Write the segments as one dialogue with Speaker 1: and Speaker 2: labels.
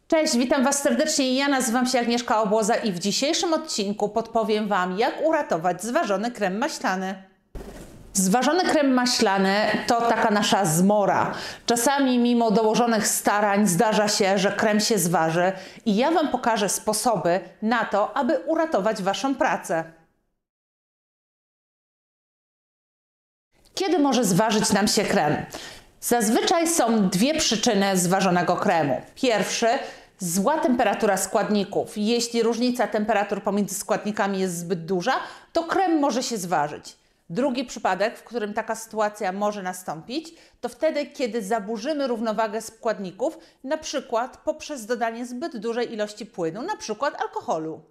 Speaker 1: Cześć, witam Was serdecznie. Ja nazywam się Agnieszka Obłoza i w dzisiejszym odcinku podpowiem Wam, jak uratować zważony krem maślany. Zważony krem maślany to taka nasza zmora. Czasami mimo dołożonych starań zdarza się, że krem się zważy i ja Wam pokażę sposoby na to, aby uratować Waszą pracę. Kiedy może zważyć nam się krem? Zazwyczaj są dwie przyczyny zważonego kremu. Pierwszy, zła temperatura składników. Jeśli różnica temperatur pomiędzy składnikami jest zbyt duża, to krem może się zważyć. Drugi przypadek, w którym taka sytuacja może nastąpić, to wtedy, kiedy zaburzymy równowagę składników, na przykład poprzez dodanie zbyt dużej ilości płynu, na przykład alkoholu.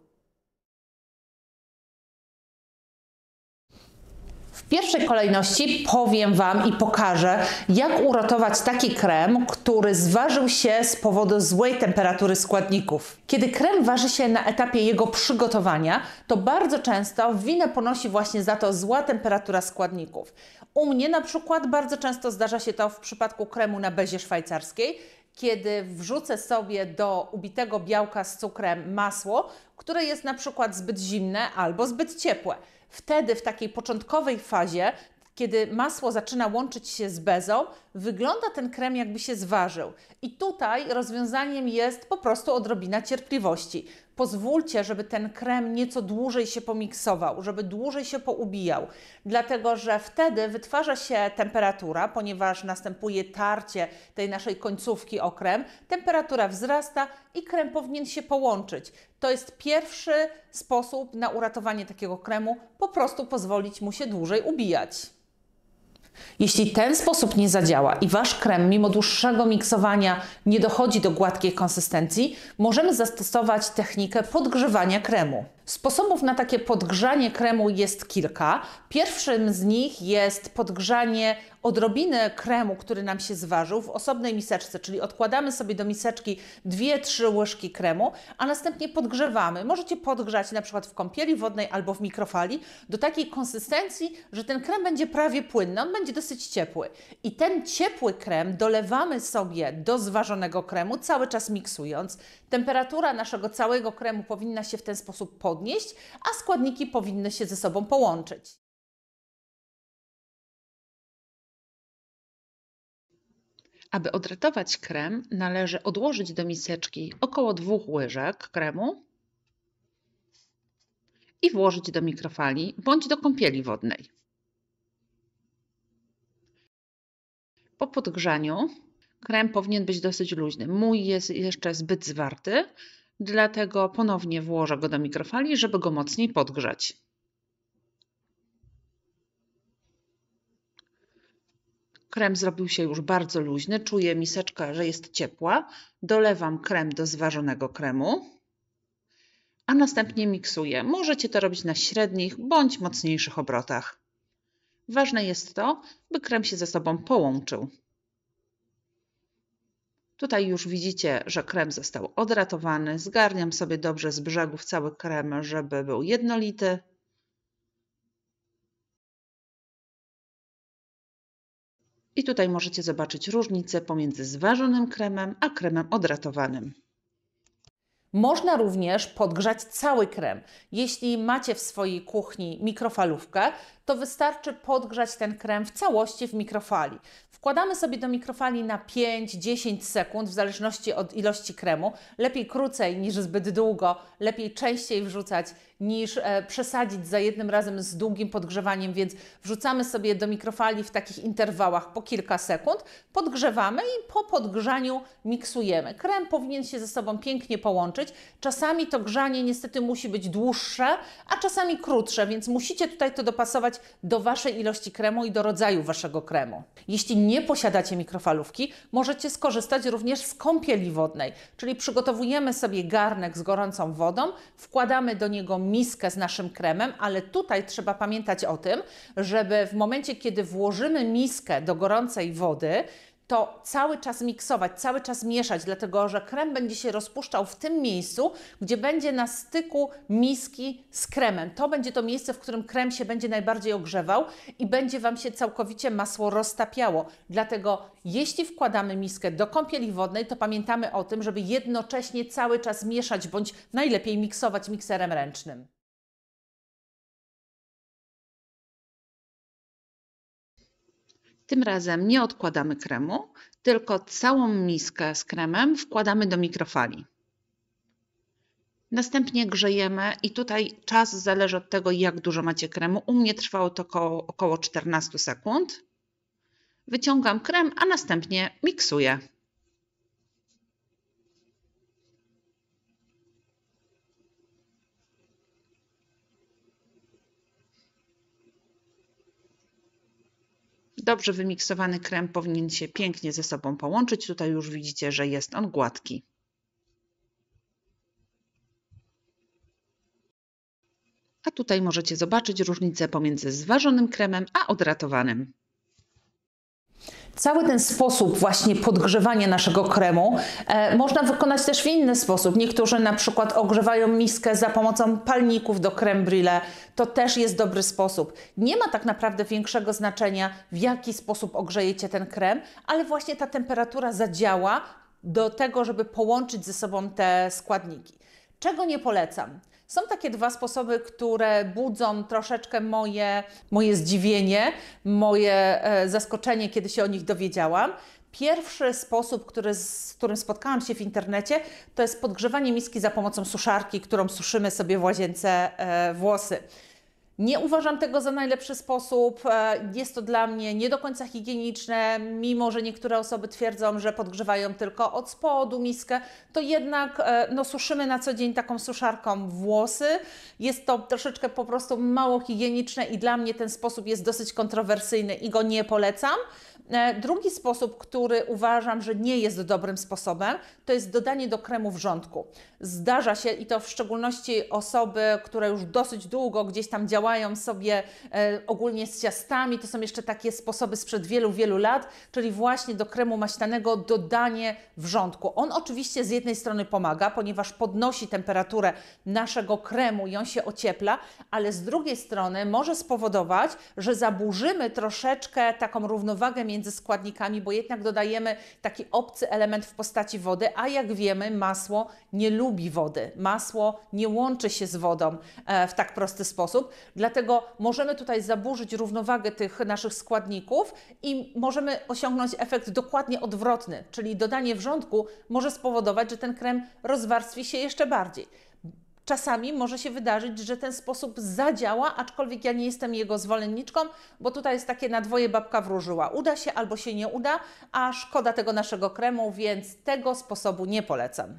Speaker 1: W pierwszej kolejności powiem Wam i pokażę, jak uratować taki krem, który zważył się z powodu złej temperatury składników. Kiedy krem waży się na etapie jego przygotowania, to bardzo często winę ponosi właśnie za to zła temperatura składników. U mnie na przykład bardzo często zdarza się to w przypadku kremu na bezie szwajcarskiej, kiedy wrzucę sobie do ubitego białka z cukrem masło, które jest na przykład zbyt zimne albo zbyt ciepłe. Wtedy w takiej początkowej fazie, kiedy masło zaczyna łączyć się z bezą, wygląda ten krem, jakby się zważył. I tutaj rozwiązaniem jest po prostu odrobina cierpliwości. Pozwólcie, żeby ten krem nieco dłużej się pomiksował, żeby dłużej się poubijał, dlatego że wtedy wytwarza się temperatura, ponieważ następuje tarcie tej naszej końcówki o krem, temperatura wzrasta i krem powinien się połączyć. To jest pierwszy sposób na uratowanie takiego kremu, po prostu pozwolić mu się dłużej ubijać. Jeśli ten sposób nie zadziała i Wasz krem mimo dłuższego miksowania nie dochodzi do gładkiej konsystencji, możemy zastosować technikę podgrzewania kremu. Sposobów na takie podgrzanie kremu jest kilka. Pierwszym z nich jest podgrzanie odrobiny kremu, który nam się zważył, w osobnej miseczce, czyli odkładamy sobie do miseczki 2-3 łyżki kremu, a następnie podgrzewamy. Możecie podgrzać na przykład w kąpieli wodnej albo w mikrofali do takiej konsystencji, że ten krem będzie prawie płynny, on będzie dosyć ciepły. I ten ciepły krem dolewamy sobie do zważonego kremu, cały czas miksując. Temperatura naszego całego kremu powinna się w ten sposób podnieść, a składniki powinny się ze sobą połączyć.
Speaker 2: Aby odratować krem, należy odłożyć do miseczki około 2 łyżek kremu i włożyć do mikrofali bądź do kąpieli wodnej. Po podgrzaniu krem powinien być dosyć luźny. Mój jest jeszcze zbyt zwarty, dlatego ponownie włożę go do mikrofali, żeby go mocniej podgrzać. Krem zrobił się już bardzo luźny, czuję miseczka, że jest ciepła. Dolewam krem do zważonego kremu, a następnie miksuję. Możecie to robić na średnich bądź mocniejszych obrotach. Ważne jest to, by krem się ze sobą połączył. Tutaj już widzicie, że krem został odratowany. Zgarniam sobie dobrze z brzegów cały krem, żeby był jednolity. I tutaj możecie zobaczyć różnicę pomiędzy zważonym kremem a kremem odratowanym.
Speaker 1: Można również podgrzać cały krem. Jeśli macie w swojej kuchni mikrofalówkę, to wystarczy podgrzać ten krem w całości w mikrofali. Wkładamy sobie do mikrofali na 5-10 sekund, w zależności od ilości kremu. Lepiej krócej niż zbyt długo, lepiej częściej wrzucać niż przesadzić za jednym razem z długim podgrzewaniem, więc wrzucamy sobie do mikrofali w takich interwałach po kilka sekund, podgrzewamy i po podgrzaniu miksujemy. Krem powinien się ze sobą pięknie połączyć. Czasami to grzanie niestety musi być dłuższe, a czasami krótsze, więc musicie tutaj to dopasować do Waszej ilości kremu i do rodzaju Waszego kremu. Jeśli nie posiadacie mikrofalówki, możecie skorzystać również z kąpieli wodnej, czyli przygotowujemy sobie garnek z gorącą wodą, wkładamy do niego miskę z naszym kremem, ale tutaj trzeba pamiętać o tym, żeby w momencie, kiedy włożymy miskę do gorącej wody, to cały czas miksować, cały czas mieszać, dlatego że krem będzie się rozpuszczał w tym miejscu, gdzie będzie na styku miski z kremem. To będzie to miejsce, w którym krem się będzie najbardziej ogrzewał i będzie Wam się całkowicie masło roztapiało. Dlatego jeśli wkładamy miskę do kąpieli wodnej, to pamiętamy o tym, żeby jednocześnie cały czas mieszać, bądź najlepiej miksować mikserem ręcznym.
Speaker 2: Tym razem nie odkładamy kremu, tylko całą miskę z kremem wkładamy do mikrofali. Następnie grzejemy i tutaj czas zależy od tego, jak dużo macie kremu. U mnie trwało to około 14 sekund. Wyciągam krem, a następnie miksuję. Dobrze wymiksowany krem powinien się pięknie ze sobą połączyć. Tutaj już widzicie, że jest on gładki. A tutaj możecie zobaczyć różnicę pomiędzy zważonym kremem a odratowanym.
Speaker 1: Cały ten sposób właśnie podgrzewania naszego kremu można wykonać też w inny sposób. Niektórzy na przykład ogrzewają miskę za pomocą palników do crème brûlée. To też jest dobry sposób. Nie ma tak naprawdę większego znaczenia, w jaki sposób ogrzejecie ten krem, ale właśnie ta temperatura zadziała do tego, żeby połączyć ze sobą te składniki. Czego nie polecam? Są takie dwa sposoby, które budzą troszeczkę moje zdziwienie, moje zaskoczenie, kiedy się o nich dowiedziałam. Pierwszy sposób, z którym spotkałam się w internecie, to jest podgrzewanie miski za pomocą suszarki, którą suszymy sobie w łazience włosy. Nie uważam tego za najlepszy sposób, jest to dla mnie nie do końca higieniczne, mimo że niektóre osoby twierdzą, że podgrzewają tylko od spodu miskę, to jednak suszymy na co dzień taką suszarką włosy. Jest to troszeczkę po prostu mało higieniczne i dla mnie ten sposób jest dosyć kontrowersyjny i go nie polecam. Drugi sposób, który uważam, że nie jest dobrym sposobem, to jest dodanie do kremu wrzątku. Zdarza się i to w szczególności osoby, które już dosyć długo gdzieś tam działają sobie ogólnie z ciastami, to są jeszcze takie sposoby sprzed wielu, wielu lat, czyli właśnie do kremu maślanego dodanie wrzątku. On oczywiście z jednej strony pomaga, ponieważ podnosi temperaturę naszego kremu i on się ociepla, ale z drugiej strony może spowodować, że zaburzymy troszeczkę taką równowagę między składnikami, bo jednak dodajemy taki obcy element w postaci wody, a jak wiemy, masło nie lubi wody. Masło nie łączy się z wodą w tak prosty sposób, dlatego możemy tutaj zaburzyć równowagę tych naszych składników i możemy osiągnąć efekt dokładnie odwrotny, czyli dodanie wrzątku może spowodować, że ten krem rozwarstwi się jeszcze bardziej. Czasami może się wydarzyć, że ten sposób zadziała, aczkolwiek ja nie jestem jego zwolenniczką, bo tutaj jest takie na dwoje babka wróżyła. Uda się albo się nie uda, a szkoda tego naszego kremu, więc tego sposobu nie polecam.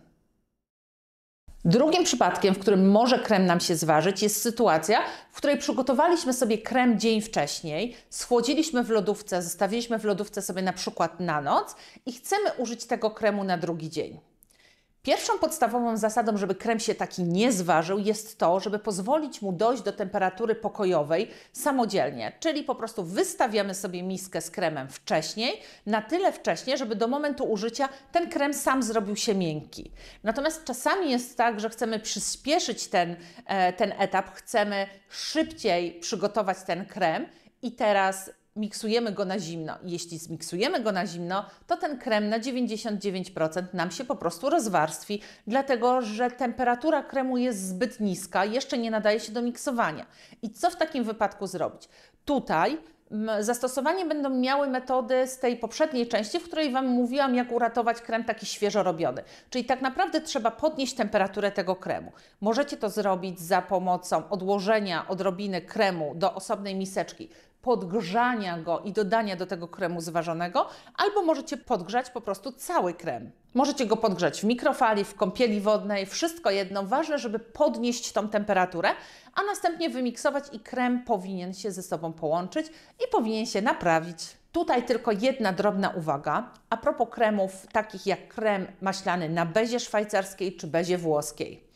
Speaker 1: Drugim przypadkiem, w którym może krem nam się zważyć, jest sytuacja, w której przygotowaliśmy sobie krem dzień wcześniej, schłodziliśmy w lodówce, zostawiliśmy w lodówce sobie na przykład na noc i chcemy użyć tego kremu na drugi dzień. Pierwszą podstawową zasadą, żeby krem się taki nie zważył, jest to, żeby pozwolić mu dojść do temperatury pokojowej samodzielnie, czyli po prostu wystawiamy sobie miskę z kremem wcześniej, na tyle wcześnie, żeby do momentu użycia ten krem sam zrobił się miękki. Natomiast czasami jest tak, że chcemy przyspieszyć ten etap, chcemy szybciej przygotować ten krem i teraz miksujemy go na zimno. Jeśli zmiksujemy go na zimno, to ten krem na 99% nam się po prostu rozwarstwi, dlatego że temperatura kremu jest zbyt niska, jeszcze nie nadaje się do miksowania. I co w takim wypadku zrobić? Tutaj zastosowanie będą miały metody z tej poprzedniej części, w której Wam mówiłam, jak uratować krem taki świeżo robiony. Czyli tak naprawdę trzeba podnieść temperaturę tego kremu. Możecie to zrobić za pomocą odłożenia odrobiny kremu do osobnej miseczki, podgrzania go i dodania do tego kremu zważonego, albo możecie podgrzać po prostu cały krem. Możecie go podgrzać w mikrofali, w kąpieli wodnej, wszystko jedno. Ważne, żeby podnieść tą temperaturę, a następnie wymiksować i krem powinien się ze sobą połączyć i powinien się naprawić. Tutaj tylko jedna drobna uwaga a propos kremów takich jak krem maślany na bezie szwajcarskiej czy bezie włoskiej.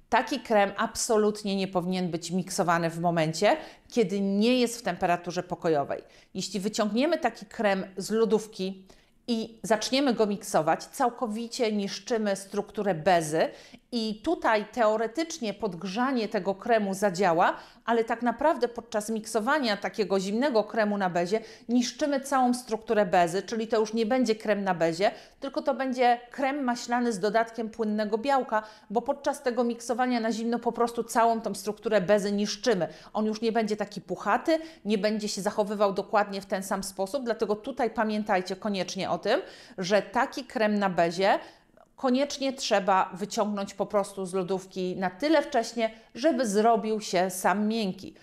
Speaker 1: Taki krem absolutnie nie powinien być miksowany w momencie, kiedy nie jest w temperaturze pokojowej. Jeśli wyciągniemy taki krem z lodówki i zaczniemy go miksować, całkowicie niszczymy strukturę bezy i tutaj teoretycznie podgrzanie tego kremu zadziała, ale tak naprawdę podczas miksowania takiego zimnego kremu na bezie niszczymy całą strukturę bezy, czyli to już nie będzie krem na bezie, tylko to będzie krem maślany z dodatkiem płynnego białka, bo podczas tego miksowania na zimno po prostu całą tą strukturę bezy niszczymy. On już nie będzie taki puchaty, nie będzie się zachowywał dokładnie w ten sam sposób, dlatego tutaj pamiętajcie koniecznie o tym, że taki krem na bezie koniecznie trzeba wyciągnąć po prostu z lodówki na tyle wcześnie, żeby zrobił się sam miękki.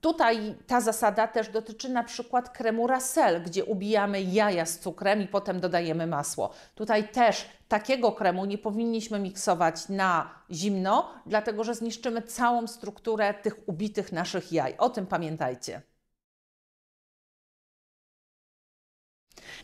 Speaker 1: Tutaj ta zasada też dotyczy na przykład kremu Rasel, gdzie ubijamy jaja z cukrem i potem dodajemy masło. Tutaj też takiego kremu nie powinniśmy miksować na zimno, dlatego że zniszczymy całą strukturę tych ubitych naszych jaj. O tym pamiętajcie.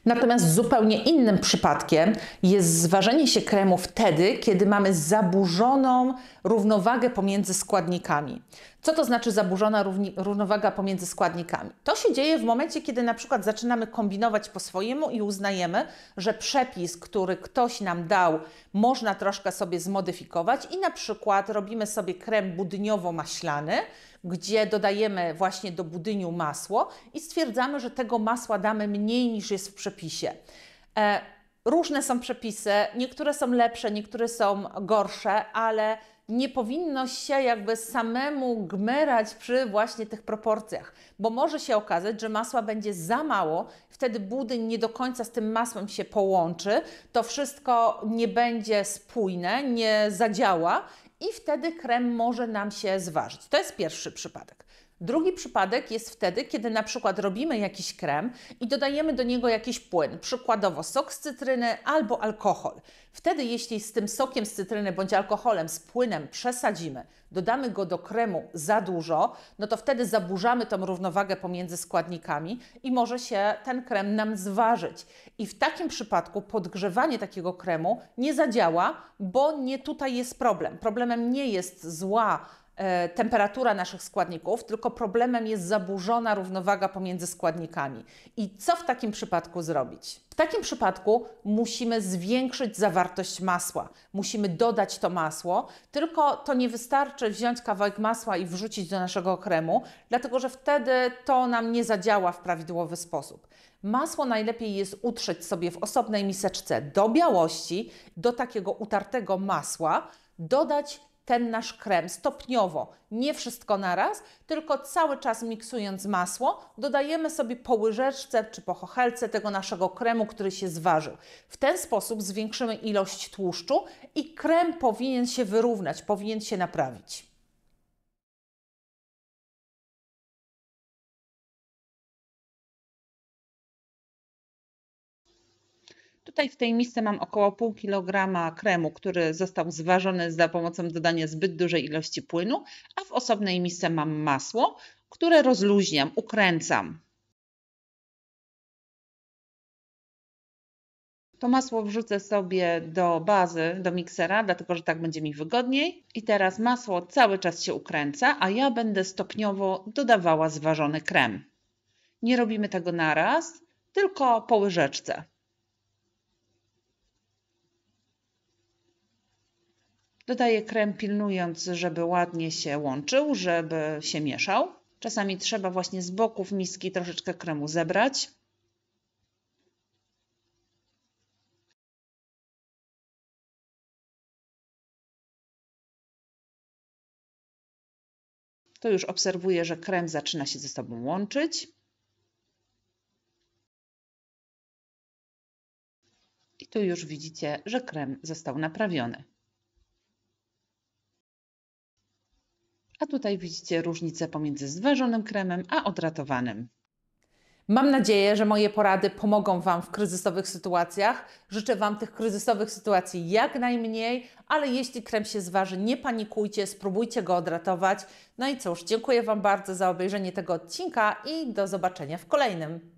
Speaker 1: Natomiast zupełnie innym przypadkiem jest zważenie się kremu wtedy, kiedy mamy zaburzoną równowagę pomiędzy składnikami. Co to znaczy zaburzona równowaga pomiędzy składnikami? To się dzieje w momencie, kiedy na przykład zaczynamy kombinować po swojemu i uznajemy, że przepis, który ktoś nam dał, można troszkę sobie zmodyfikować i na przykład robimy sobie krem budyniowo-maślany, gdzie dodajemy właśnie do budyniu masło i stwierdzamy, że tego masła damy mniej niż jest w przepisie. Różne są przepisy, niektóre są lepsze, niektóre są gorsze, ale nie powinno się jakby samemu gmerać przy właśnie tych proporcjach, bo może się okazać, że masła będzie za mało, wtedy budyń nie do końca z tym masłem się połączy, to wszystko nie będzie spójne, nie zadziała i wtedy krem może nam się zważyć. To jest pierwszy przypadek. Drugi przypadek jest wtedy, kiedy na przykład robimy jakiś krem i dodajemy do niego jakiś płyn, przykładowo sok z cytryny albo alkohol. Wtedy jeśli z tym sokiem z cytryny bądź alkoholem, z płynem przesadzimy, dodamy go do kremu za dużo, no to wtedy zaburzamy tą równowagę pomiędzy składnikami i może się ten krem nam zważyć. I w takim przypadku podgrzewanie takiego kremu nie zadziała, bo nie tutaj jest problem. Problemem nie jest zła temperatura naszych składników, tylko problemem jest zaburzona równowaga pomiędzy składnikami. I co w takim przypadku zrobić? W takim przypadku musimy zwiększyć zawartość masła. Musimy dodać to masło, tylko to nie wystarczy wziąć kawałek masła i wrzucić do naszego kremu, dlatego że wtedy to nam nie zadziała w prawidłowy sposób. Masło najlepiej jest utrzeć sobie w osobnej miseczce do białości, do takiego utartego masła, dodać ten nasz krem stopniowo, nie wszystko naraz, tylko cały czas miksując masło, dodajemy sobie po łyżeczce czy po chochelce tego naszego kremu, który się zważył. W ten sposób zwiększymy ilość tłuszczu i krem powinien się wyrównać, powinien się naprawić.
Speaker 2: Tutaj w tej misce mam około pół kilograma kremu, który został zważony za pomocą dodania zbyt dużej ilości płynu, a w osobnej misce mam masło, które rozluźniam, ukręcam. To masło wrzucę sobie do bazy, do miksera, dlatego że tak będzie mi wygodniej. I teraz masło cały czas się ukręca, a ja będę stopniowo dodawała zważony krem. Nie robimy tego naraz, tylko po łyżeczce. Dodaję krem pilnując, żeby ładnie się łączył, żeby się mieszał. Czasami trzeba właśnie z boków miski troszeczkę kremu zebrać. To już obserwuję, że krem zaczyna się ze sobą łączyć. I tu już widzicie, że krem został naprawiony. A tutaj widzicie różnicę pomiędzy zważonym kremem a odratowanym.
Speaker 1: Mam nadzieję, że moje porady pomogą Wam w kryzysowych sytuacjach. Życzę Wam tych kryzysowych sytuacji jak najmniej, ale jeśli krem się zważy, nie panikujcie, spróbujcie go odratować. No i cóż, dziękuję Wam bardzo za obejrzenie tego odcinka i do zobaczenia w kolejnym.